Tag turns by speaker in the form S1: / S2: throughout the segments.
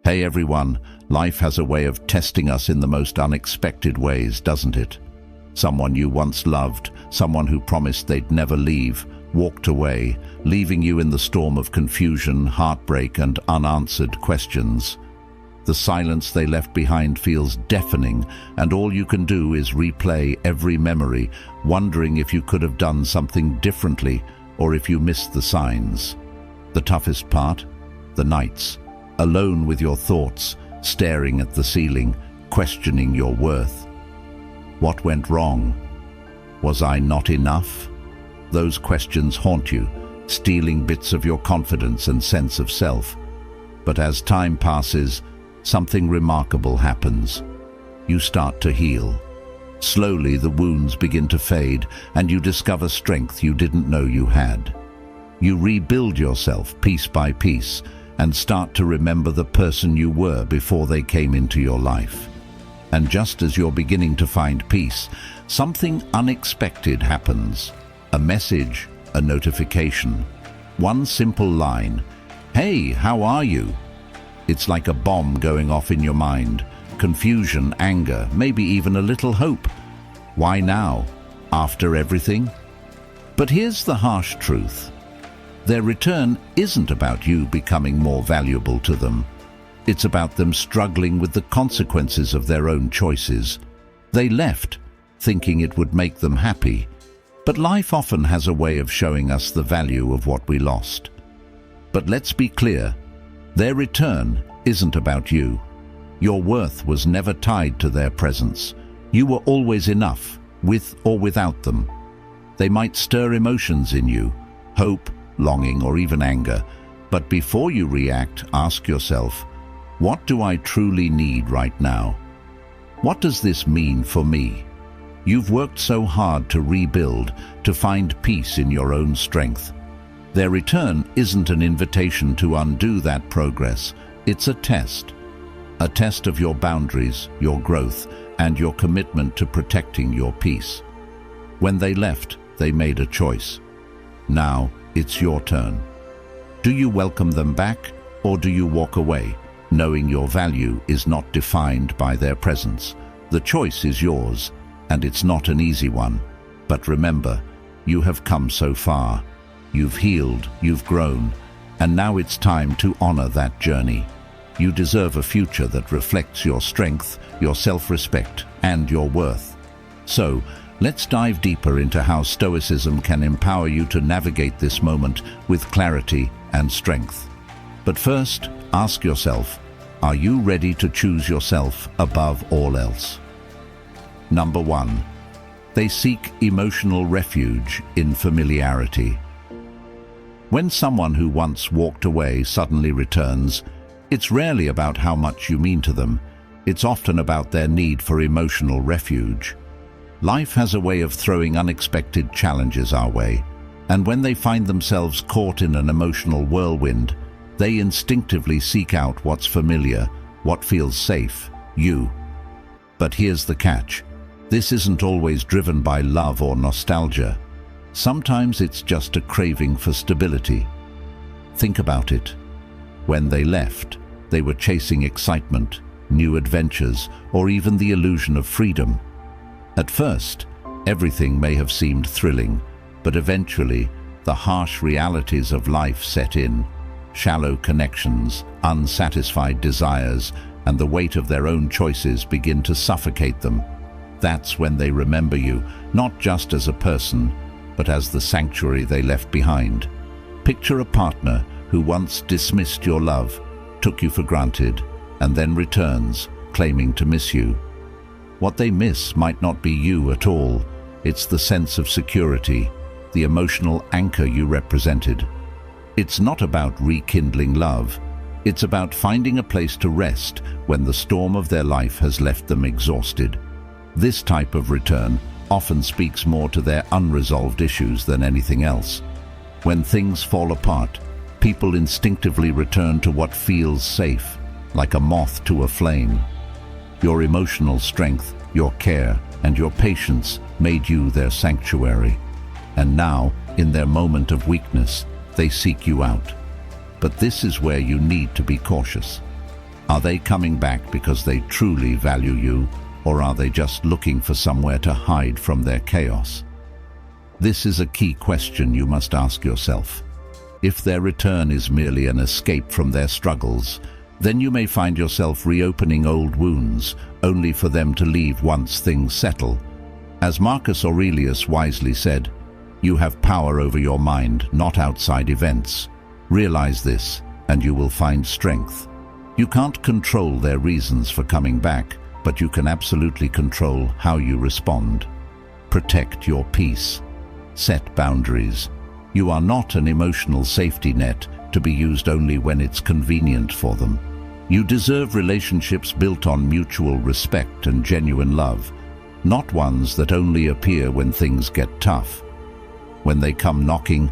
S1: Hey everyone, life has a way of testing us in the most unexpected ways, doesn't it? Someone you once loved, someone who promised they'd never leave, walked away, leaving you in the storm of confusion, heartbreak, and unanswered questions. The silence they left behind feels deafening, and all you can do is replay every memory, wondering if you could have done something differently or if you missed the signs. The toughest part? The nights, alone with your thoughts, staring at the ceiling, questioning your worth. What went wrong? Was I not enough? Those questions haunt you, stealing bits of your confidence and sense of self. But as time passes, something remarkable happens. You start to heal. Slowly the wounds begin to fade, and you discover strength you didn't know you had. You rebuild yourself piece by piece, and start to remember the person you were before they came into your life. And just as you're beginning to find peace, something unexpected happens. A message, a notification, one simple line, "Hey, how are you?" It's like a bomb going off in your mind. Confusion, anger, maybe even a little hope. Why now? After everything? But here's the harsh truth. Their return isn't about you becoming more valuable to them. It's about them struggling with the consequences of their own choices. They left, thinking it would make them happy. But life often has a way of showing us the value of what we lost. But let's be clear, their return isn't about you. Your worth was never tied to their presence. You were always enough, with or without them. They might stir emotions in you, hope, longing, or even anger. But before you react, ask yourself, what do I truly need right now? What does this mean for me? You've worked so hard to rebuild, to find peace in your own strength. Their return isn't an invitation to undo that progress. It's a test of your boundaries, your growth, and your commitment to protecting your peace. When they left, they made a choice. Now, it's your turn. Do you welcome them back, or do you walk away, knowing your value is not defined by their presence? The choice is yours, and it's not an easy one. But remember, you have come so far. You've healed, you've grown, and now it's time to honor that journey. You deserve a future that reflects your strength, your self-respect, and your worth. So, let's dive deeper into how Stoicism can empower you to navigate this moment with clarity and strength. But first, ask yourself, are you ready to choose yourself above all else? Number 1. They seek emotional refuge in familiarity. When someone who once walked away suddenly returns, it's rarely about how much you mean to them. It's often about their need for emotional refuge. Life has a way of throwing unexpected challenges our way, and when they find themselves caught in an emotional whirlwind, they instinctively seek out what's familiar, what feels safe, you. But here's the catch. This isn't always driven by love or nostalgia. Sometimes it's just a craving for stability. Think about it. When they left, they were chasing excitement, new adventures, or even the illusion of freedom. At first, everything may have seemed thrilling, but eventually, the harsh realities of life set in. Shallow connections, unsatisfied desires, and the weight of their own choices begin to suffocate them. That's when they remember you, not just as a person, but as the sanctuary they left behind. Picture a partner who once dismissed your love, took you for granted, and then returns, claiming to miss you. What they miss might not be you at all. It's the sense of security, the emotional anchor you represented. It's not about rekindling love. It's about finding a place to rest when the storm of their life has left them exhausted. This type of return often speaks more to their unresolved issues than anything else. When things fall apart, people instinctively return to what feels safe, like a moth to a flame. Your emotional strength, your care, and your patience made you their sanctuary. And now, in their moment of weakness, they seek you out. But this is where you need to be cautious. Are they coming back because they truly value you, or are they just looking for somewhere to hide from their chaos? This is a key question you must ask yourself. If their return is merely an escape from their struggles, then you may find yourself reopening old wounds, only for them to leave once things settle. As Marcus Aurelius wisely said, "You have power over your mind, not outside events. Realize this, and you will find strength." You can't control their reasons for coming back, but you can absolutely control how you respond. Protect your peace. Set boundaries. You are not an emotional safety net to be used only when it's convenient for them. You deserve relationships built on mutual respect and genuine love, not ones that only appear when things get tough. When they come knocking,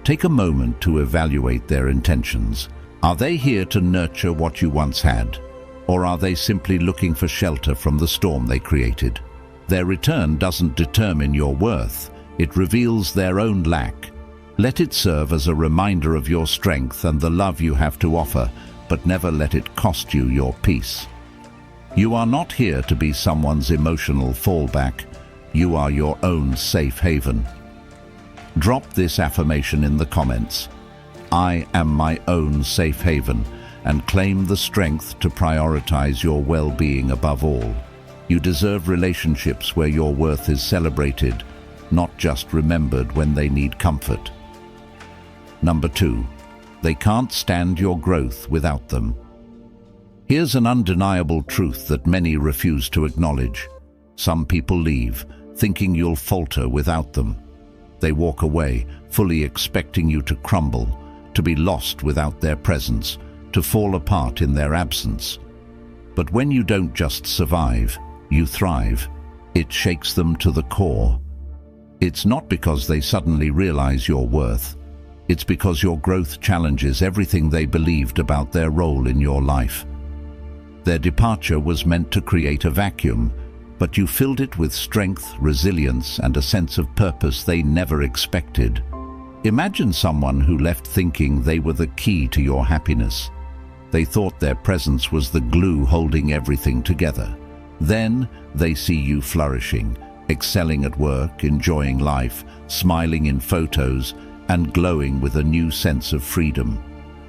S1: take a moment to evaluate their intentions. Are they here to nurture what you once had, or are they simply looking for shelter from the storm they created? Their return doesn't determine your worth, it reveals their own lack. Let it serve as a reminder of your strength and the love you have to offer, but never let it cost you your peace. You are not here to be someone's emotional fallback. You are your own safe haven. Drop this affirmation in the comments. I am my own safe haven, and claim the strength to prioritize your well-being above all. You deserve relationships where your worth is celebrated, not just remembered when they need comfort. Number 2, they can't stand your growth without them. Here's an undeniable truth that many refuse to acknowledge. Some people leave, thinking you'll falter without them. They walk away, fully expecting you to crumble, to be lost without their presence, to fall apart in their absence. But when you don't just survive, you thrive. It shakes them to the core. It's not because they suddenly realize your worth. It's because your growth challenges everything they believed about their role in your life. Their departure was meant to create a vacuum, but you filled it with strength, resilience, and a sense of purpose they never expected. Imagine someone who left thinking they were the key to your happiness. They thought their presence was the glue holding everything together. Then they see you flourishing, excelling at work, enjoying life, smiling in photos, and glowing with a new sense of freedom.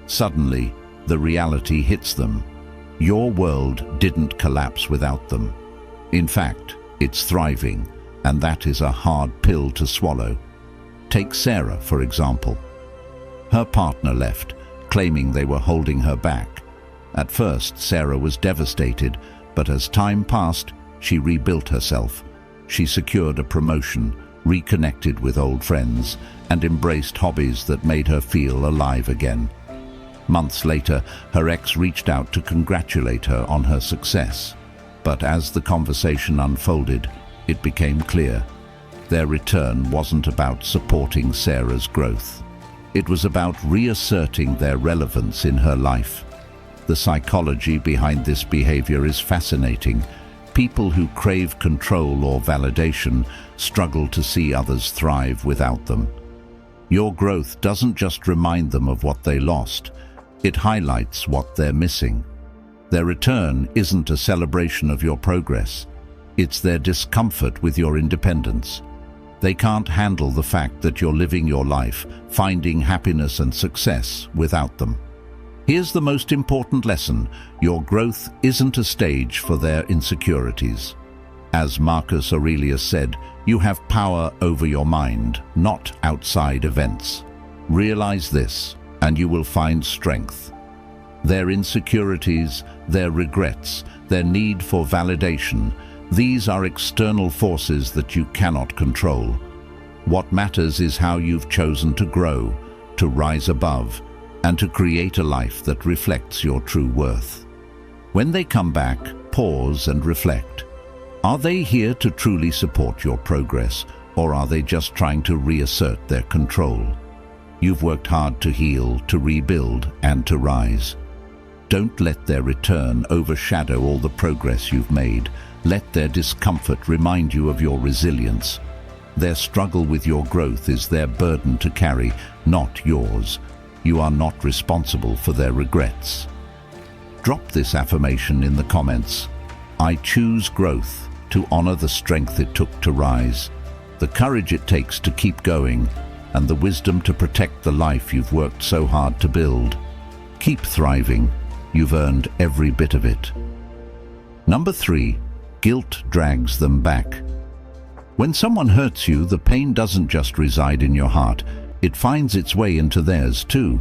S1: Suddenly, the reality hits them. Your world didn't collapse without them. In fact, it's thriving, and that is a hard pill to swallow. Take Sarah, for example. Her partner left, claiming they were holding her back. At first, Sarah was devastated, but as time passed, she rebuilt herself. She secured a promotion, reconnected with old friends, and embraced hobbies that made her feel alive again. Months later, her ex reached out to congratulate her on her success. But as the conversation unfolded, it became clear. Their return wasn't about supporting Sarah's growth. It was about reasserting their relevance in her life. The psychology behind this behavior is fascinating. People who crave control or validation struggle to see others thrive without them. Your growth doesn't just remind them of what they lost, it highlights what they're missing. Their return isn't a celebration of your progress, it's their discomfort with your independence. They can't handle the fact that you're living your life, finding happiness and success without them. Here's the most important lesson: your growth isn't a stage for their insecurities. As Marcus Aurelius said, you have power over your mind, not outside events. Realize this, and you will find strength. Their insecurities, their regrets, their need for validation, these are external forces that you cannot control. What matters is how you've chosen to grow, to rise above, and to create a life that reflects your true worth. When they come back, pause and reflect. Are they here to truly support your progress, or are they just trying to reassert their control? You've worked hard to heal, to rebuild, and to rise. Don't let their return overshadow all the progress you've made. Let their discomfort remind you of your resilience. Their struggle with your growth is their burden to carry, not yours. You are not responsible for their regrets. Drop this affirmation in the comments. I choose growth, to honor the strength it took to rise, the courage it takes to keep going, and the wisdom to protect the life you've worked so hard to build. Keep thriving. You've earned every bit of it. Number 3, guilt drags them back. When someone hurts you, the pain doesn't just reside in your heart, it finds its way into theirs too.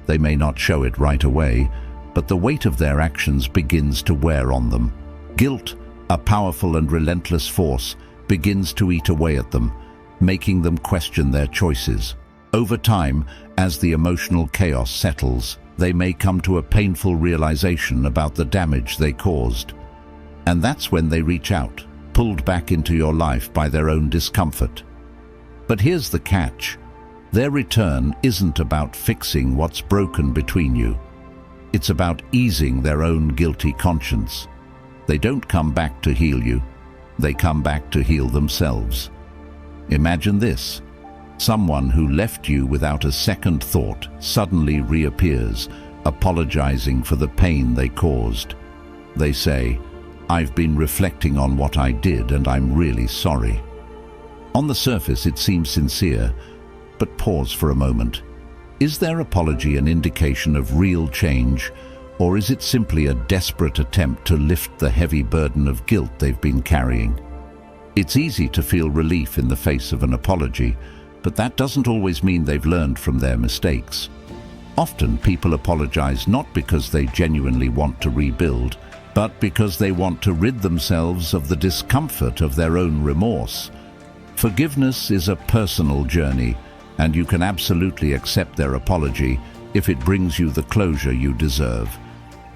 S1: They may not show it right away, but the weight of their actions begins to wear on them. Guilt, a powerful and relentless force, begins to eat away at them, making them question their choices. Over time, as the emotional chaos settles, they may come to a painful realization about the damage they caused. And that's when they reach out, pulled back into your life by their own discomfort. But here's the catch. Their return isn't about fixing what's broken between you. It's about easing their own guilty conscience. They don't come back to heal you. They come back to heal themselves. Imagine this. Someone who left you without a second thought suddenly reappears, apologizing for the pain they caused. They say, "I've been reflecting on what I did and I'm really sorry." On the surface it seems sincere, but pause for a moment. Is their apology an indication of real change, or is it simply a desperate attempt to lift the heavy burden of guilt they've been carrying? It's easy to feel relief in the face of an apology, but that doesn't always mean they've learned from their mistakes. Often people apologize not because they genuinely want to rebuild, but because they want to rid themselves of the discomfort of their own remorse. Forgiveness is a personal journey, and you can absolutely accept their apology if it brings you the closure you deserve.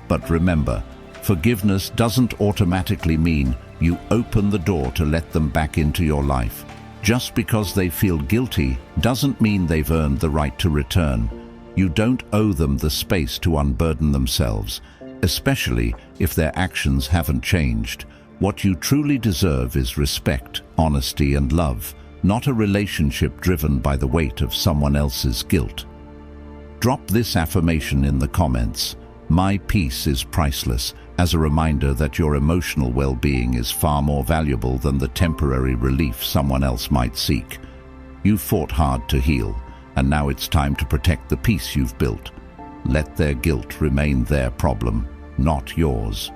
S1: But remember, forgiveness doesn't automatically mean you open the door to let them back into your life. Just because they feel guilty doesn't mean they've earned the right to return. You don't owe them the space to unburden themselves, especially if their actions haven't changed. What you truly deserve is respect, honesty, and love, not a relationship driven by the weight of someone else's guilt. Drop this affirmation in the comments. My peace is priceless, as a reminder that your emotional well-being is far more valuable than the temporary relief someone else might seek. You fought hard to heal, and now it's time to protect the peace you've built. Let their guilt remain their problem, not yours.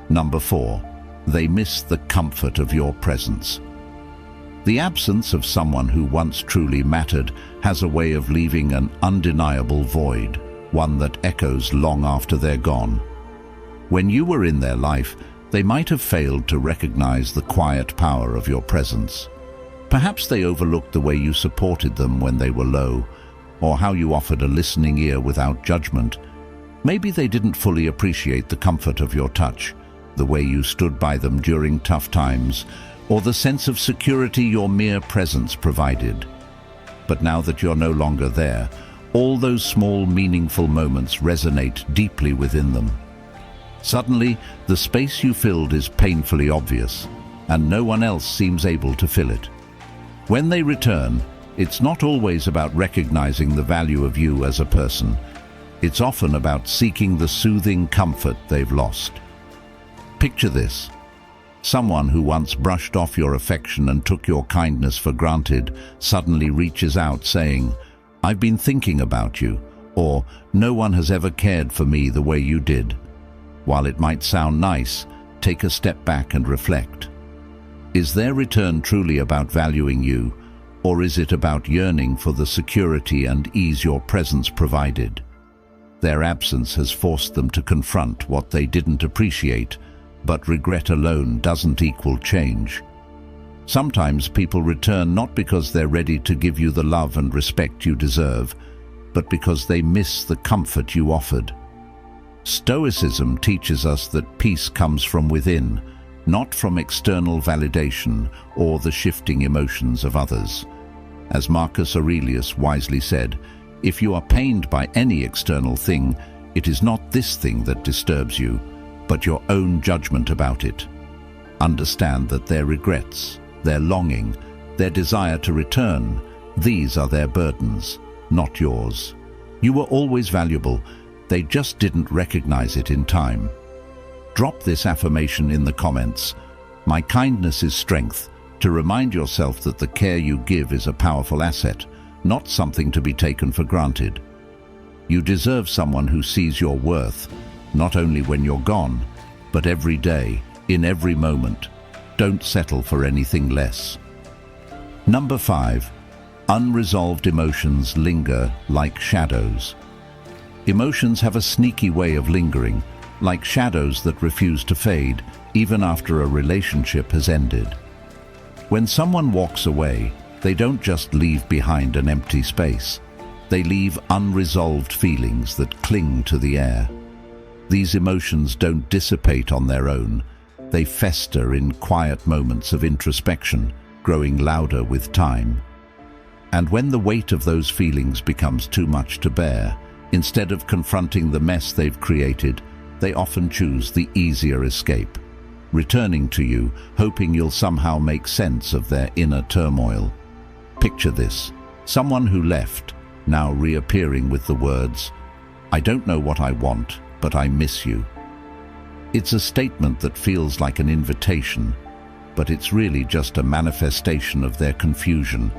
S1: Number 4, they miss the comfort of your presence. The absence of someone who once truly mattered has a way of leaving an undeniable void, one that echoes long after they're gone. When you were in their life, they might have failed to recognize the quiet power of your presence. Perhaps they overlooked the way you supported them when they were low, or how you offered a listening ear without judgment. Maybe they didn't fully appreciate the comfort of your touch, the way you stood by them during tough times, or the sense of security your mere presence provided. But now that you're no longer there, all those small, meaningful moments resonate deeply within them. Suddenly, the space you filled is painfully obvious, and no one else seems able to fill it. When they return, it's not always about recognizing the value of you as a person. It's often about seeking the soothing comfort they've lost. Picture this. Someone who once brushed off your affection and took your kindness for granted suddenly reaches out saying, "I've been thinking about you," or "No one has ever cared for me the way you did." While it might sound nice, take a step back and reflect. Is their return truly about valuing you, or is it about yearning for the security and ease your presence provided? Their absence has forced them to confront what they didn't appreciate, but regret alone doesn't equal change. Sometimes people return not because they're ready to give you the love and respect you deserve, but because they miss the comfort you offered. Stoicism teaches us that peace comes from within, not from external validation or the shifting emotions of others. As Marcus Aurelius wisely said, if you are pained by any external thing, it is not this thing that disturbs you, but your own judgment about it. Understand that their regrets, their longing, their desire to return, these are their burdens, not yours. You were always valuable, They just didn't recognize it in time. Drop this affirmation in the comments. My kindness is strength, to remind yourself that the care you give is a powerful asset, not something to be taken for granted. You deserve someone who sees your worth, not only when you're gone, but every day, in every moment. Don't settle for anything less. Number 5. Unresolved emotions linger like shadows. Emotions have a sneaky way of lingering, like shadows that refuse to fade, even after a relationship has ended. When someone walks away, they don't just leave behind an empty space. They leave unresolved feelings that cling to the air. These emotions don't dissipate on their own. They fester in quiet moments of introspection, growing louder with time. And when the weight of those feelings becomes too much to bear, instead of confronting the mess they've created, they often choose the easier escape, returning to you, hoping you'll somehow make sense of their inner turmoil. Picture this: someone who left, now reappearing with the words, "I don't know what I want, but I miss you." It's a statement that feels like an invitation, but it's really just a manifestation of their confusion,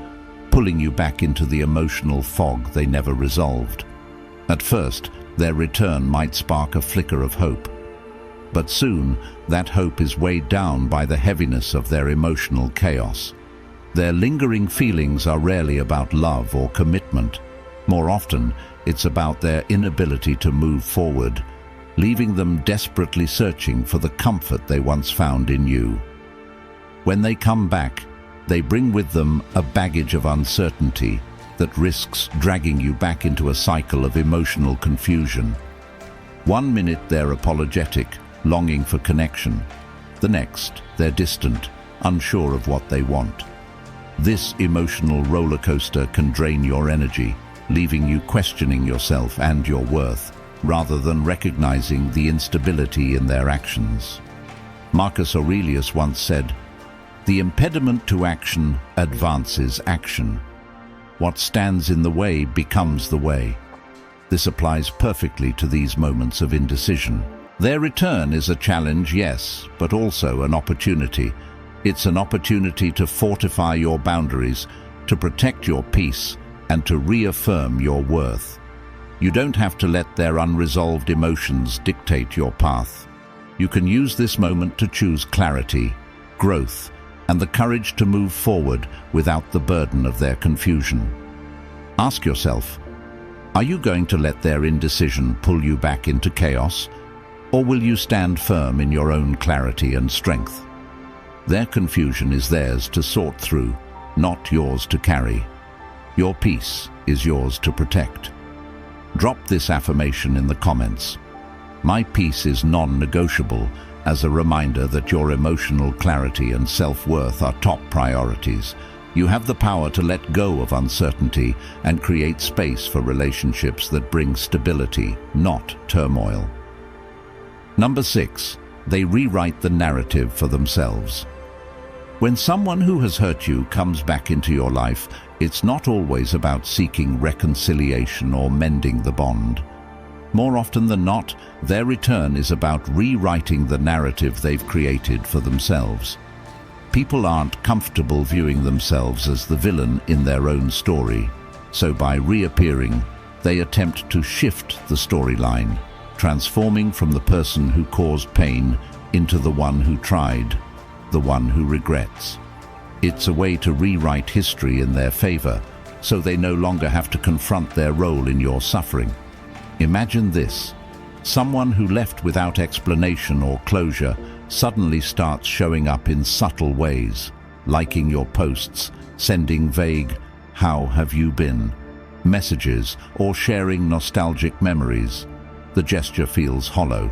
S1: pulling you back into the emotional fog they never resolved. At first, their return might spark a flicker of hope, but soon that hope is weighed down by the heaviness of their emotional chaos. Their lingering feelings are rarely about love or commitment. More often, it's about their inability to move forward, leaving them desperately searching for the comfort they once found in you. When they come back, they bring with them a baggage of uncertainty that risks dragging you back into a cycle of emotional confusion. One minute they're apologetic, longing for connection. The next, they're distant, unsure of what they want. This emotional roller coaster can drain your energy, leaving you questioning yourself and your worth, rather than recognizing the instability in their actions. Marcus Aurelius once said, "The impediment to action advances action. What stands in the way becomes the way." This applies perfectly to these moments of indecision. Their return is a challenge, yes, but also an opportunity. It's an opportunity to fortify your boundaries, to protect your peace, and to reaffirm your worth. You don't have to let their unresolved emotions dictate your path. You can use this moment to choose clarity, growth, and the courage to move forward without the burden of their confusion. Ask yourself, are you going to let their indecision pull you back into chaos, or will you stand firm in your own clarity and strength? Their confusion is theirs to sort through, not yours to carry. Your peace is yours to protect. Drop this affirmation in the comments. My peace is non-negotiable, as a reminder that your emotional clarity and self-worth are top priorities. You have the power to let go of uncertainty and create space for relationships that bring stability, not turmoil. Number 6. They rewrite the narrative for themselves. When someone who has hurt you comes back into your life, it's not always about seeking reconciliation or mending the bond. More often than not, their return is about rewriting the narrative they've created for themselves. People aren't comfortable viewing themselves as the villain in their own story, so by reappearing, they attempt to shift the storyline, transforming from the person who caused pain into the one who tried, the one who regrets. It's a way to rewrite history in their favor, so they no longer have to confront their role in your suffering. Imagine this: someone who left without explanation or closure suddenly starts showing up in subtle ways, liking your posts, sending vague "How have you been?" messages, or sharing nostalgic memories. The gesture feels hollow.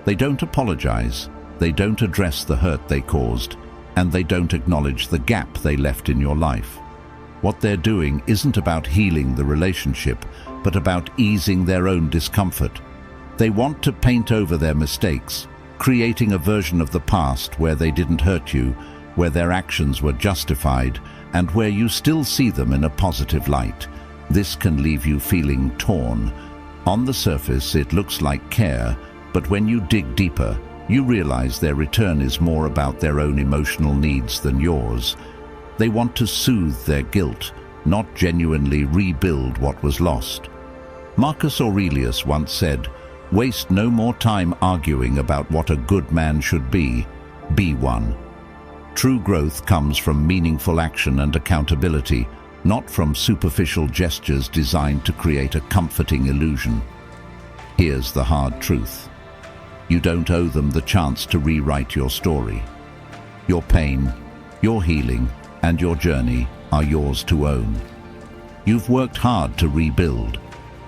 S1: They don't apologize, they don't address the hurt they caused, and they don't acknowledge the gap they left in your life. What they're doing isn't about healing the relationship, but about easing their own discomfort. They want to paint over their mistakes, creating a version of the past where they didn't hurt you, where their actions were justified, and where you still see them in a positive light. This can leave you feeling torn. On the surface, it looks like care, but when you dig deeper, you realize their return is more about their own emotional needs than yours. They want to soothe their guilt, not genuinely rebuild what was lost. Marcus Aurelius once said, "Waste no more time arguing about what a good man should be one." True growth comes from meaningful action and accountability, not from superficial gestures designed to create a comforting illusion. Here's the hard truth. You don't owe them the chance to rewrite your story. Your pain, your healing, and your journey are yours to own. You've worked hard to rebuild,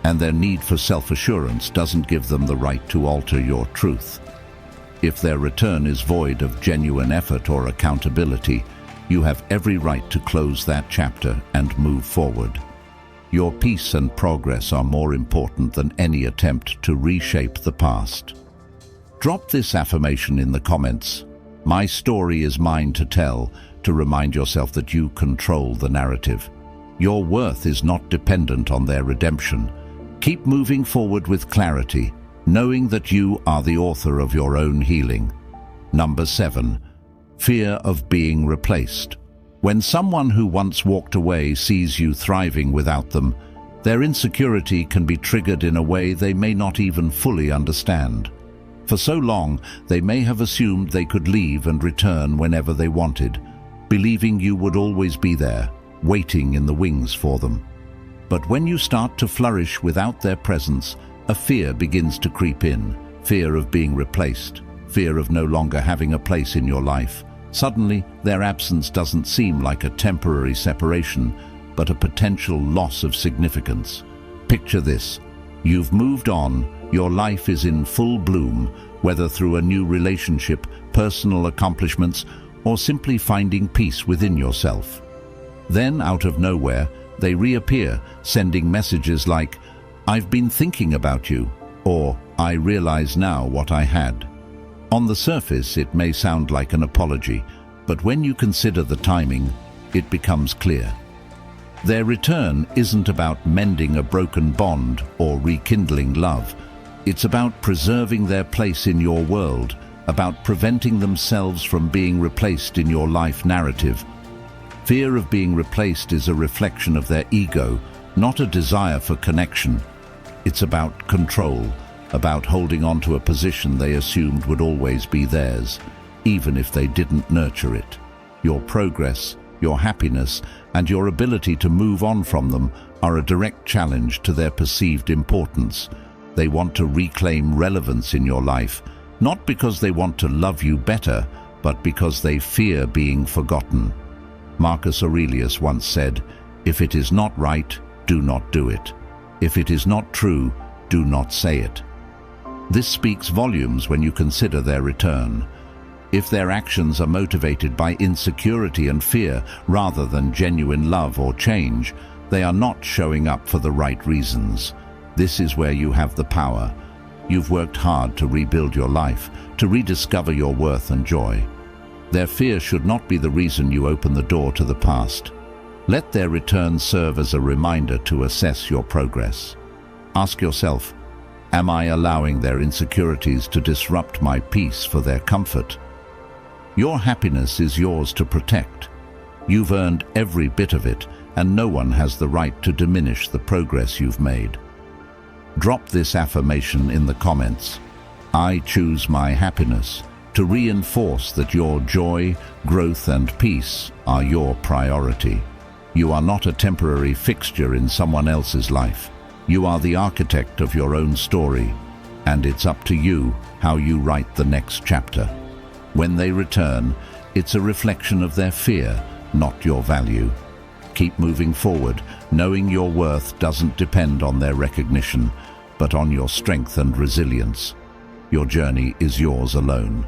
S1: and their need for self-assurance doesn't give them the right to alter your truth. If their return is void of genuine effort or accountability, you have every right to close that chapter and move forward. Your peace and progress are more important than any attempt to reshape the past. Drop this affirmation in the comments. My story is mine to tell, to remind yourself that you control the narrative. Your worth is not dependent on their redemption. Keep moving forward with clarity, knowing that you are the author of your own healing. Number 7. Fear of being replaced. When someone who once walked away sees you thriving without them, their insecurity can be triggered in a way they may not even fully understand. For so long, they may have assumed they could leave and return whenever they wanted, believing you would always be there, waiting in the wings for them. But when you start to flourish without their presence, a fear begins to creep in. Fear of being replaced, fear of no longer having a place in your life. Suddenly, their absence doesn't seem like a temporary separation, but a potential loss of significance. Picture this. You've moved on, your life is in full bloom, whether through a new relationship, personal accomplishments, or simply finding peace within yourself. Then, out of nowhere, they reappear, sending messages like, "I've been thinking about you," or "I realize now what I had." On the surface, it may sound like an apology, but when you consider the timing, it becomes clear. Their return isn't about mending a broken bond or rekindling love. It's about preserving their place in your world, about preventing themselves from being replaced in your life narrative. Fear of being replaced is a reflection of their ego, not a desire for connection. It's about control, about holding on to a position they assumed would always be theirs, even if they didn't nurture it. Your progress, your happiness, and your ability to move on from them are a direct challenge to their perceived importance. They want to reclaim relevance in your life, not because they want to love you better, but because they fear being forgotten. Marcus Aurelius once said, "If it is not right, do not do it. If it is not true, do not say it." This speaks volumes when you consider their return. If their actions are motivated by insecurity and fear rather than genuine love or change, they are not showing up for the right reasons. This is where you have the power. You've worked hard to rebuild your life, to rediscover your worth and joy. Their fear should not be the reason you open the door to the past. Let their return serve as a reminder to assess your progress. Ask yourself, am I allowing their insecurities to disrupt my peace for their comfort? Your happiness is yours to protect. You've earned every bit of it, and no one has the right to diminish the progress you've made. Drop this affirmation in the comments. I choose my happiness, to reinforce that your joy, growth, and peace are your priority. You are not a temporary fixture in someone else's life. You are the architect of your own story, and it's up to you how you write the next chapter. When they return, it's a reflection of their fear, not your value. Keep moving forward, knowing your worth doesn't depend on their recognition, but on your strength and resilience. Your journey is yours alone.